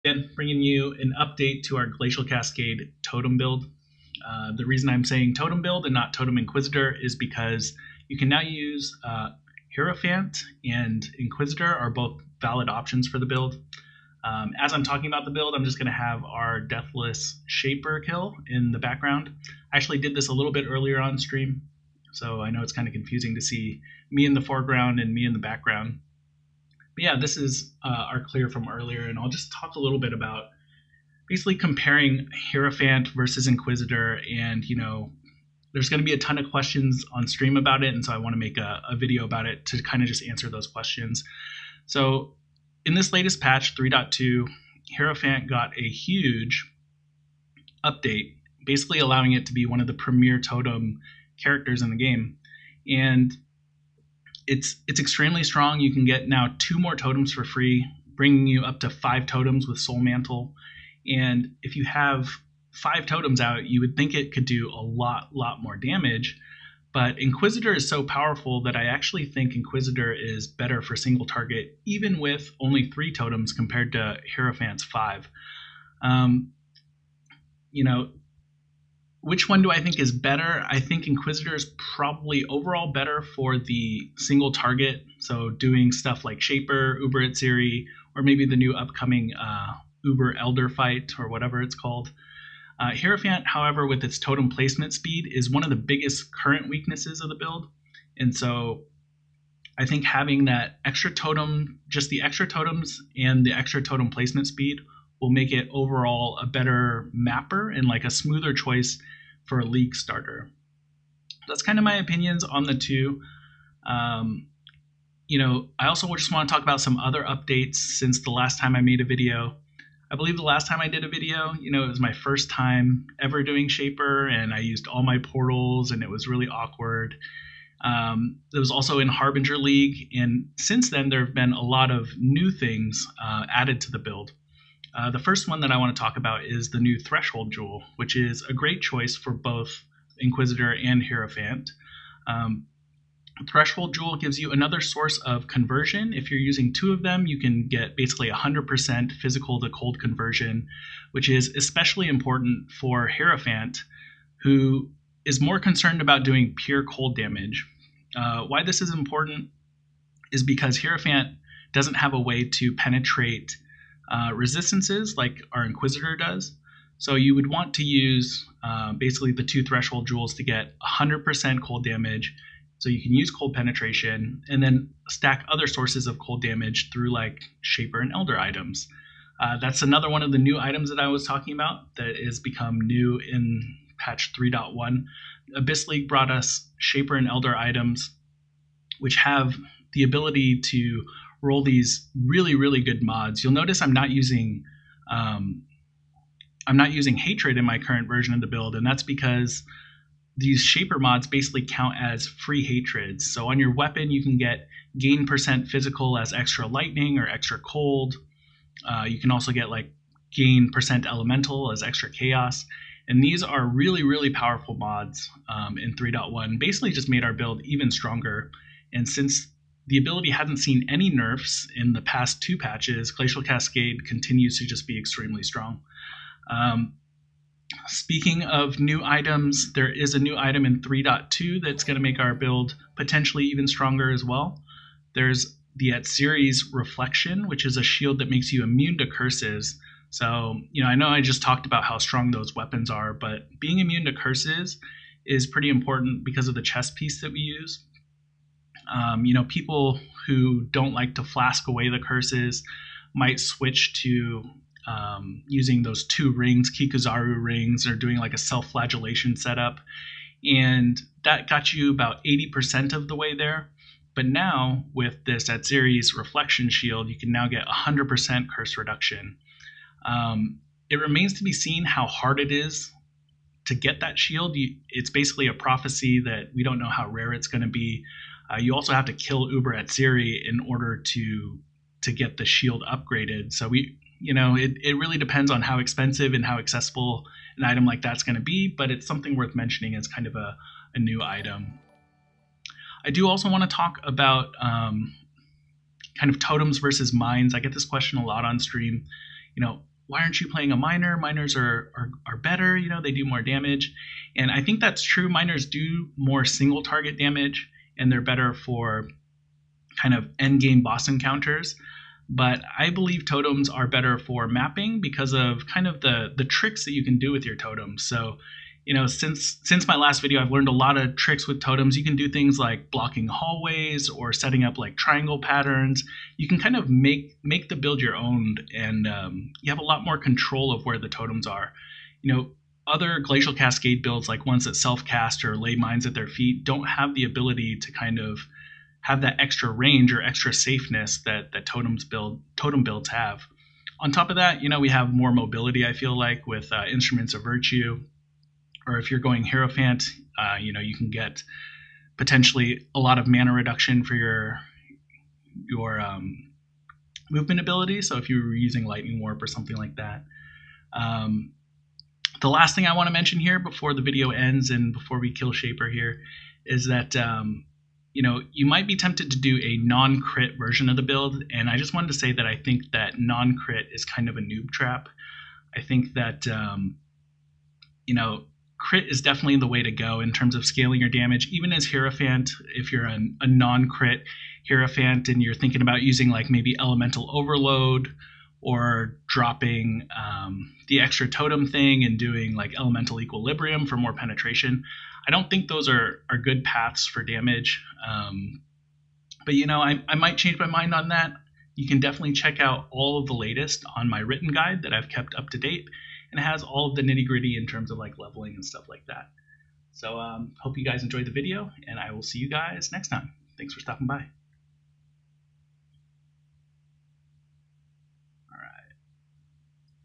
Again, bringing you an update to our Glacial Cascade totem build. The reason I'm saying totem build and not totem Inquisitor is because you can now use Hierophant and Inquisitor are both valid options for the build. As I'm talking about the build, I'm just going to have our Deathless Shaper kill in the background. I actually did this a little bit earlier on stream, so I know it's kind of confusing to see me in the foreground and me in the background. But yeah, this is our clear from earlier, and I'll just talk a little bit about basically comparing Hierophant versus Inquisitor, and there's going to be a ton of questions on stream about it, and so I want to make a video about it to kind of just answer those questions. So in this latest patch 3.2, Hierophant got a huge update, basically allowing it to be one of the premier totem characters in the game, and it's extremely strong. You can get now 2 more totems for free, bringing you up to 5 totems with Soul Mantle. And if you have 5 totems out, you would think it could do a lot more damage. But Inquisitor is so powerful that I actually think Inquisitor is better for single target, even with only 3 totems compared to Hierophant's 5. Which one do I think is better? I think Inquisitor is probably overall better for the single target, so doing stuff like Shaper, Uber Bestiary, or maybe the new upcoming Uber Elder fight, or whatever it's called. Hierophant, however, with its totem placement speed, is one of the biggest current weaknesses of the build, and so I think having that extra totem, just the extra totems and the extra totem placement speed, will make it overall a better mapper and like a smoother choice for a league starter. That's kind of my opinions on the two. I also just want to talk about some other updates since the last time I made a video. I believe the last time I did a video, it was my first time ever doing Shaper, and I used all my portals, and it was really awkward. It was also in Harbinger League, and since then there have been a lot of new things added to the build. The first one that I want to talk about is the new Threshold Jewel, which is a great choice for both Inquisitor and Hierophant. Threshold Jewel gives you another source of conversion. If you're using 2 of them, you can get basically 100% physical to cold conversion, which is especially important for Hierophant, who is more concerned about doing pure cold damage. Why this is important is because Hierophant doesn't have a way to penetrate resistances like our Inquisitor does. So you would want to use basically the 2 Threshold Jewels to get 100% cold damage. So you can use cold penetration and then stack other sources of cold damage through like Shaper and Elder items. That's another one of the new items that I was talking about that has become new in patch 3.1. Abyss League brought us Shaper and Elder items, which have the ability to roll these really good mods. You'll notice I'm not using Hatred in my current version of the build, and that's because these Shaper mods basically count as free hatreds. So on your weapon, you can get gain % physical as extra lightning or extra cold. You can also get like gain % elemental as extra chaos. And these are really powerful mods in 3.1. Basically just made our build even stronger. And since the ability hasn't seen any nerfs in the past 2 patches, Glacial Cascade continues to just be extremely strong. Speaking of new items, there is a new item in 3.2 that's going to make our build potentially even stronger as well. There's the Bestiary's Reflection, which is a shield that makes you immune to curses. So, I know I just talked about how strong those weapons are, but being immune to curses is pretty important because of the chest piece that we use. People who don't like to flask away the curses might switch to using those 2 rings, Kikuzaru rings, or doing like a self-flagellation setup. And that got you about 80% of the way there. But now with this Bestiary's Reflection Shield, you can now get 100% curse reduction. It remains to be seen how hard it is to get that shield. It's basically a prophecy that we don't know how rare it's going to be. You also have to kill Uber Bestiary in order to get the shield upgraded. So it really depends on how expensive and how accessible an item like that's going to be, but it's something worth mentioning as kind of a new item. I do also want to talk about kind of totems versus mines. I get this question a lot on stream. why aren't you playing a miner? Miners are better, you know, they do more damage. And I think that's true. Miners do more single target damage, and they're better for kind of end game boss encounters. But I believe totems are better for mapping because of kind of the tricks that you can do with your totems. So, you know, since my last video, I've learned a lot of tricks with totems. You can do things like blocking hallways or setting up like triangle patterns. You can kind of make the build your own, and you have a lot more control of where the totems are. You know, other Glacial Cascade builds, like ones that self-cast or lay mines at their feet, don't have the ability to kind of have that extra range or extra safeness that totem builds have. On top of that, you know, we have more mobility, I feel like, with Instruments of Virtue. Or if you're going Hierophant, you know, you can get potentially a lot of mana reduction for your movement ability. So if you were using Lightning Warp or something like that. The last thing I want to mention here before the video ends and before we kill Shaper here is that you know, you might be tempted to do a non-crit version of the build, and I just wanted to say that I think that non-crit is kind of a noob trap. I think that you know, crit is definitely the way to go in terms of scaling your damage. Even as Hierophant, if you're a non-crit Hierophant and you're thinking about using like maybe Elemental Overload or dropping the extra totem thing and doing like Elemental Equilibrium for more penetration, I don't think those are good paths for damage. But you know, I might change my mind on that. You can definitely check out all of the latest on my written guide that I've kept up to date, and it has all of the nitty-gritty in terms of like leveling and stuff like that. So hope you guys enjoyed the video, and I will see you guys next time. Thanks for stopping by.